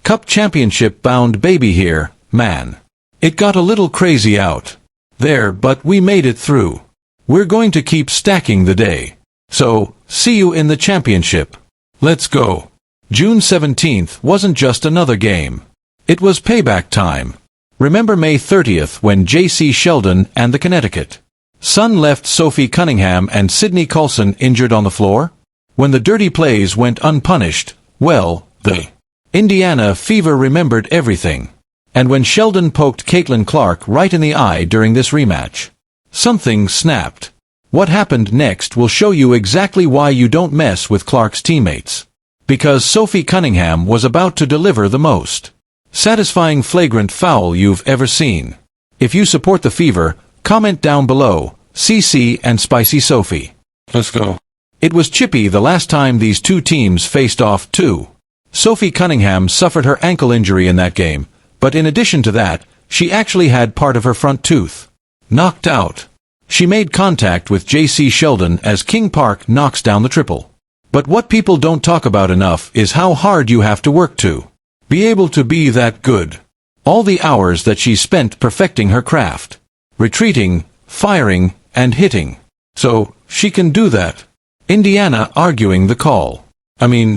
Cup championship bound baby here, man. It got a little crazy out there, but we made it through. We're going to keep stacking the day. So, see you in the championship. Let's go. June 17th wasn't just another game. It was payback time. Remember May 30th when Jacy Sheldon and the Connecticut Sun left Sophie Cunningham and Sydney Colson injured on the floor? When the dirty plays went unpunished, well, the Indiana Fever remembered everything. And when Sheldon poked CaitlinClark right in the eye during this rematch, something snapped. What happened next will show you exactly why you don't mess with Clark's teammates. Because Sophie Cunningham was about to deliver the most satisfying flagrant foul you've ever seen. If you support the Fever, comment down below, CC and Spicy Sophie. Let's go. It was chippy the last time these two teams faced off too. Sophie Cunningham suffered her ankle injury in that game, but in addition to that, she actually had part of her front tooth knocked out. She made contact with Jacy Sheldon as King Park knocks down the triple. But what people don't talk about enough is how hard you have to work to be able to be that good. All the hours that she spent perfecting her craft. Retreating, firing, and hitting. So, she can do that. Indiana arguing the call.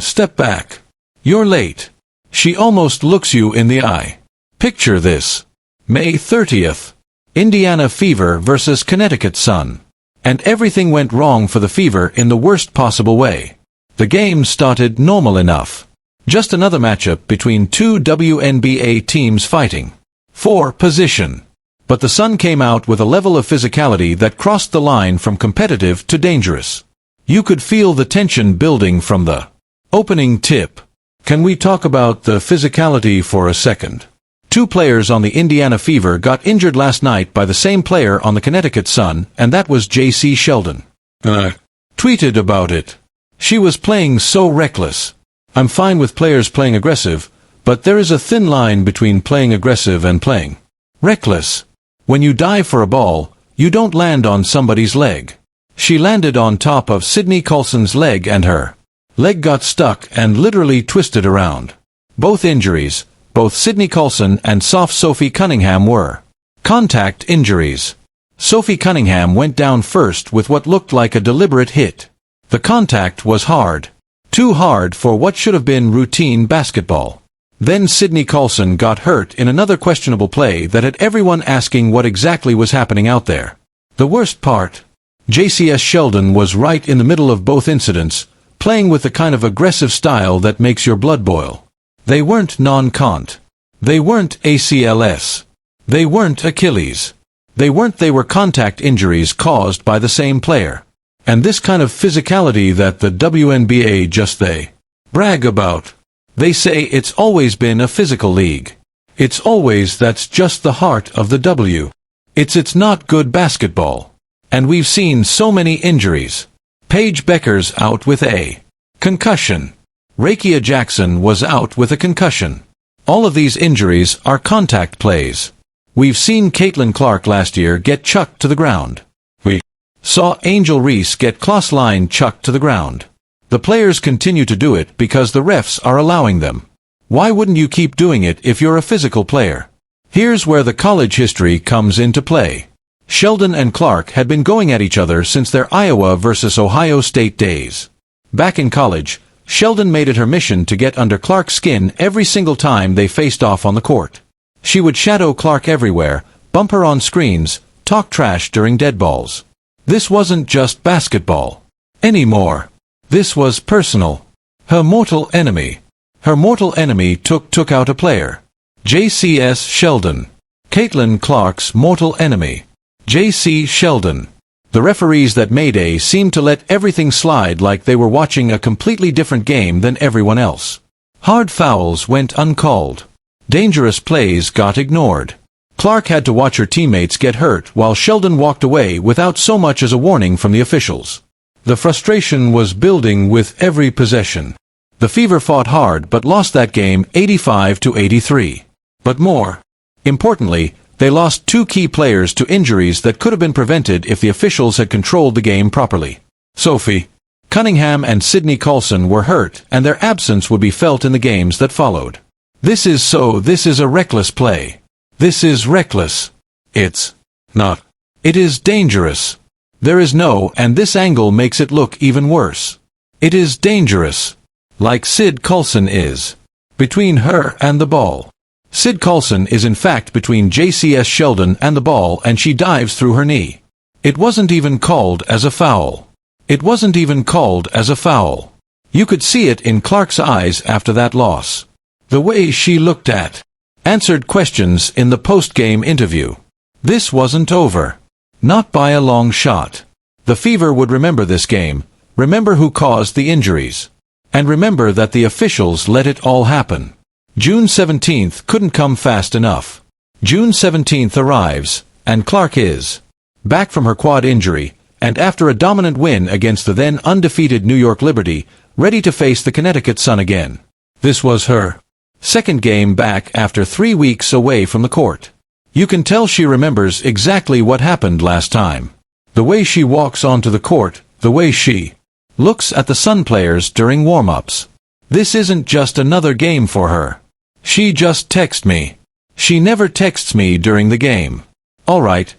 Step back. You're late. She almost looks you in the eye. Picture this. May 30th. Indiana Fever versus Connecticut Sun. And everything went wrong for the Fever in the worst possible way. The game started normal enough. Just another matchup between two WNBA teams fighting for position. But the Sun came out with a level of physicality that crossed the line from competitive to dangerous. You could feel the tension building from the opening tip. Can we talk about the physicality for a second? Two players on the Indiana Fever got injured last night by the same player on the Connecticut Sun, and that was Jacy Sheldon. I tweeted about it. She was playing so reckless. I'm fine with players playing aggressive, but there is a thin line between playing aggressive and playing reckless. When you dive for a ball, you don't land on somebody's leg. She landed on top of Sydney Colson's leg and her leg got stuck and literally twisted around. Both injuries, both Sydney Colson and Sophie Cunningham were contact injuries. Sophie Cunningham went down first with what looked like a deliberate hit. The contact was hard. Too hard for what should have been routine basketball. Then Sydney Colson got hurt in another questionable play that had everyone asking what exactly was happening out there. The worst part, Jacy Sheldon was right in the middle of both incidents, playing with the kind of aggressive style that makes your blood boil. They weren't non-cont. They weren't ACLs. They weren't Achilles. They were contact injuries caused by the same player. And this kind of physicality that the WNBA they brag about. They say it's always been a physical league. That's just the heart of the W. It's not good basketball. And we've seen so many injuries. Paige Becker's out with a concussion. Rakia Jackson was out with a concussion. All of these injuries are contact plays. We've seen CaitlinClark last year get chucked to the ground. We saw Angel Reese get cross-line chucked to the ground. The players continue to do it because the refs are allowing them. Why wouldn't you keep doing it if you're a physical player? Here's where the college history comes into play. Sheldon and Clark had been going at each other since their Iowa versus Ohio State days. Back in college, Sheldon made it her mission to get under Clark's skin every single time they faced off on the court. She would shadow Clark everywhere, bump her on screens, talk trash during dead balls. This wasn't just basketball anymore. This was personal. Her mortal enemy. Her mortal enemy took out a player. Jacy Sheldon. CaitlinClark's mortal enemy. Jacy Sheldon. The referees that Mayday seemed to let everything slide like they were watching a completely different game than everyone else. Hard fouls went uncalled. Dangerous plays got ignored. Clark had to watch her teammates get hurt while Sheldon walked away without so much as a warning from the officials. The frustration was building with every possession. The Fever fought hard but lost that game 85-83. But more importantly, they lost two key players to injuries that could have been prevented if the officials had controlled the game properly. Sophie Cunningham and Sydney Colson were hurt, and their absence would be felt in the games that followed. This is a reckless play. This is reckless. It's not. It is dangerous. There is no, and this angle makes it look even worse. It is dangerous. Like Sid Colson is. Between her and the ball. Sid Colson is in fact between Jacy Sheldon and the ball, and she dives through her knee. It wasn't even called as a foul. It wasn't even called as a foul. You could see it in Clark's eyes after that loss. The way she looked at, answered questions in the post-game interview. This wasn't over. Not by a long shot. The Fever would remember this game, remember who caused the injuries, and remember that the officials let it all happen. June 17th couldn't come fast enough. June 17th arrives, and Clark is back from her quad injury, and after a dominant win against the then undefeated New York Liberty, ready to face the Connecticut Sun again. This was her second game back after 3 weeks away from the court. You can tell she remembers exactly what happened last time. The way she walks onto the court, the way she looks at the Sun players during warm-ups. This isn't just another game for her. She just texted me. She never texts me during the game. Alright.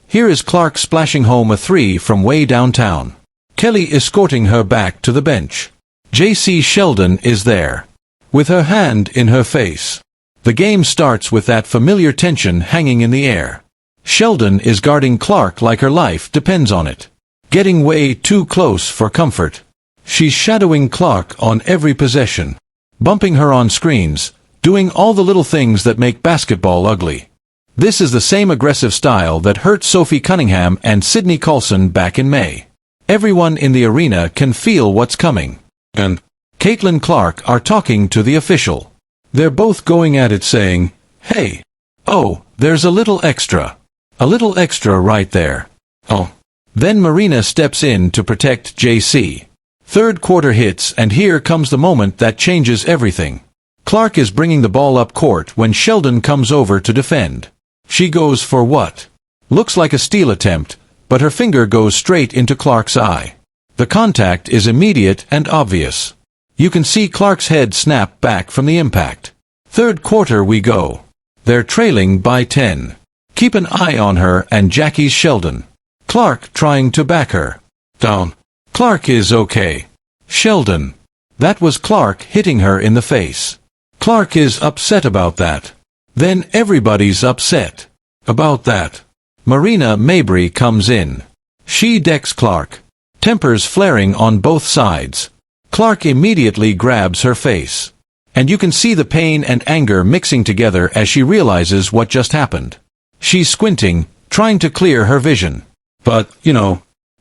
Here is Clark splashing home a 3 from way downtown. Kelly escorting her back to the bench. Jacy Sheldon is there, with her hand in her face. The game starts with that familiar tension hanging in the air. Sheldon is guarding Clark like her life depends on it. Getting way too close for comfort. She's shadowing Clark on every possession. Bumping her on screens, doing all the little things that make basketball ugly. This is the same aggressive style that hurt Sophie Cunningham and Sydney Colson back in May. Everyone in the arena can feel what's coming. And CaitlinClark are talking to the official. They're both going at it saying, "Hey, oh, there's a little extra. A little extra right there. Oh." Then Marina steps in to protect JC. Third quarter hits, and here comes the moment that changes everything. Clark is bringing the ball up court when Sheldon comes over to defend. She goes for what looks like a steal attempt, but her finger goes straight into Clark's eye. The contact is immediate and obvious. You can see Clark's head snap back from the impact. Third quarter we go. They're trailing by 10. Keep an eye on her and Jacy Sheldon. Clark trying to back her down. Clark is okay. Sheldon. That was Clark hitting her in the face. Clark is upset about that. Then everybody's upset about that. Marina Mabrey comes in. She decks Clark. Tempers flaring on both sides. Clark immediately grabs her face. And you can see the pain and anger mixing together as she realizes what just happened. She's squinting, trying to clear her vision. But,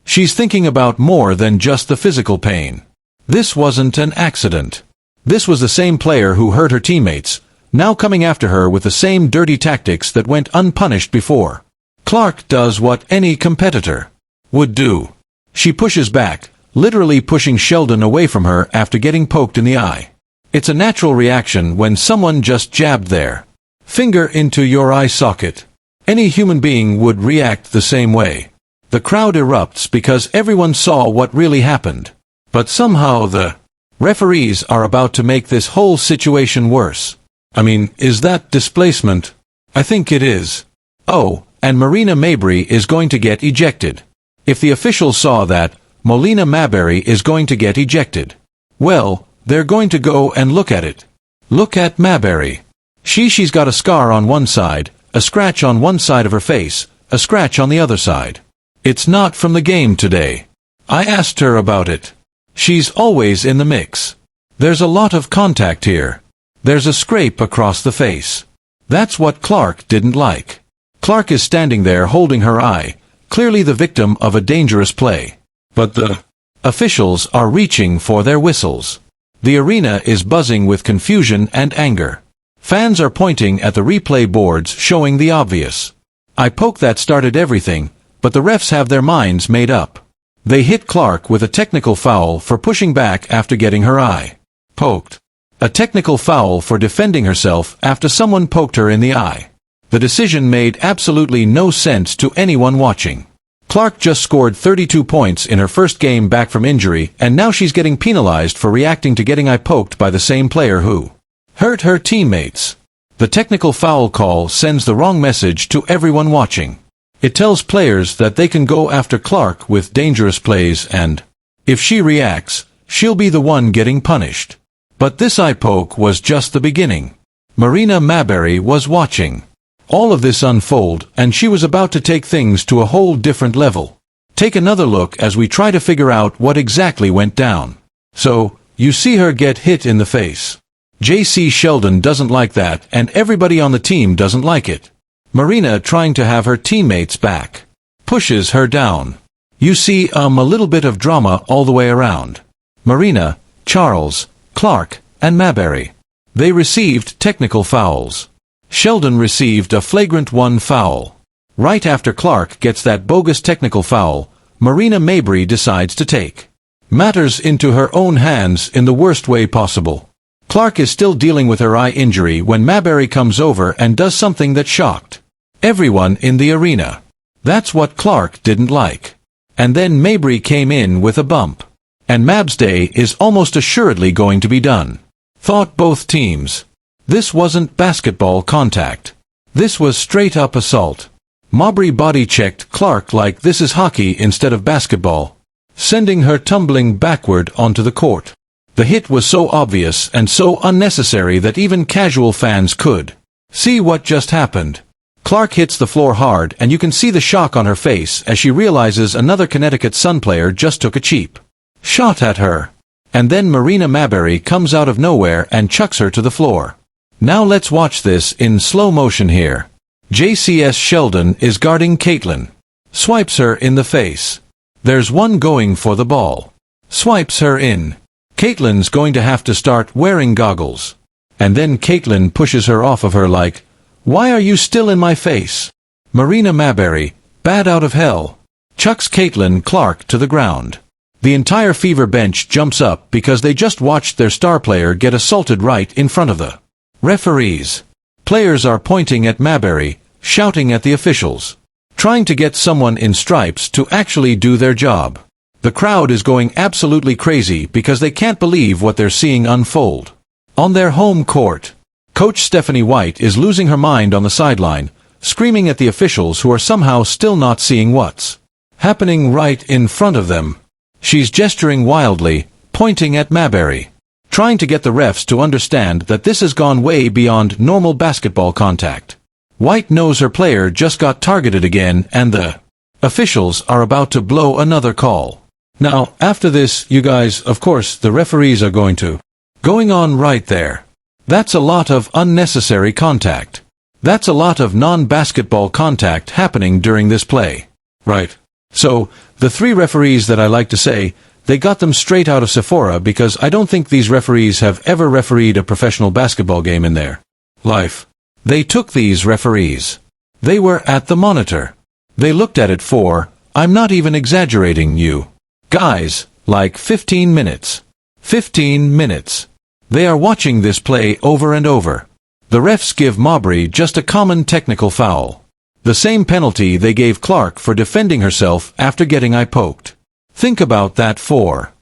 she's thinking about more than just the physical pain. This wasn't an accident. This was the same player who hurt her teammates, now coming after her with the same dirty tactics that went unpunished before. Clark does what any competitor would do. She pushes back, literally pushing Sheldon away from her after getting poked in the eye. It's a natural reaction when someone just jabbed their finger into your eye socket. Any human being would react the same way. The crowd erupts because everyone saw what really happened. But somehow the referees are about to make this whole situation worse. I mean, is that displacement? I think it is. Oh, and Marina Mabrey is going to get ejected. If the officials saw that, MarinaMabrey is going to get ejected. Well, they're going to go and look at it. Look at Mabrey. She's got a scar on one side, a scratch on one side of her face, a scratch on the other side. It's not from the game today. I asked her about it. She's always in the mix. There's a lot of contact here. There's a scrape across the face. That's what Clark didn't like. Clark is standing there holding her eye, clearly the victim of a dangerous play. But the officials are reaching for their whistles. The arena is buzzing with confusion and anger. Fans are pointing at the replay boards showing the obvious. I poke that started everything, but the refs have their minds made up. They hit Clark with a technical foul for pushing back after getting her eye poked. A technical foul for defending herself after someone poked her in the eye. The decision made absolutely no sense to anyone watching. Clark just scored 32 points in her first game back from injury, and now she's getting penalized for reacting to getting eye poked by the same player who hurt her teammates. The technical foul call sends the wrong message to everyone watching. It tells players that they can go after Clark with dangerous plays and, if she reacts, she'll be the one getting punished. But this eye poke was just the beginning. Marina Mabrey was watching all of this unfold, and she was about to take things to a whole different level. Take another look as we try to figure out what exactly went down. So, you see her get hit in the face. Jacy Sheldon doesn't like that, and everybody on the team doesn't like it. Marina, trying to have her teammates back, pushes her down. You see a little bit of drama all the way around. Marina, Charles, Clark, and Mabrey. They received technical fouls. Sheldon received a flagrant 1 foul. Right after Clark gets that bogus technical foul, Marina Mabrey decides to take matters into her own hands in the worst way possible. Clark is still dealing with her eye injury when Mabrey comes over and does something that shocked everyone in the arena. That's what Clark didn't like. And then Mabrey came in with a bump. And Mab's day is almost assuredly going to be done. Thought both teams. This wasn't basketball contact. This was straight-up assault. Mabrey body-checked Clark like this is hockey instead of basketball, sending her tumbling backward onto the court. The hit was so obvious and so unnecessary that even casual fans could see what just happened. Clark hits the floor hard, and you can see the shock on her face as she realizes another Connecticut Sun player just took a cheap shot at her. And then Marina Mabrey comes out of nowhere and chucks her to the floor. Now let's watch this in slow motion here. Jacy Sheldon is guarding Caitlin. Swipes her in the face. There's one going for the ball. Swipes her in. Caitlin's going to have to start wearing goggles. And then Caitlin pushes her off of her like, "Why are you still in my face?" Marina Mabrey, bad out of hell, chucks CaitlinClark to the ground. The entire Fever bench jumps up because they just watched their star player get assaulted right in front of the referees. Players are pointing at Mabrey, shouting at the officials, trying to get someone in stripes to actually do their job. The crowd is going absolutely crazy because they can't believe what they're seeing unfold. On their home court, Coach Stephanie White is losing her mind on the sideline, screaming at the officials who are somehow still not seeing what's happening right in front of them. She's gesturing wildly, pointing at Mabrey, trying to get the refs to understand that this has gone way beyond normal basketball contact. White knows her player just got targeted again, and the officials are about to blow another call. Now, after this, you guys, of course, the referees are going on right there. That's a lot of unnecessary contact. That's a lot of non-basketball contact happening during this play. Right. So, the 3 referees that I like to say, they got them straight out of Sephora because I don't think these referees have ever refereed a professional basketball game in their life. They took these referees. They were at the monitor. They looked at it for, I'm not even exaggerating you guys, like 15 minutes. 15 minutes. They are watching this play over and over. The refs give Mabrey just a common technical foul. The same penalty they gave Clark for defending herself after getting eye poked. Think about that for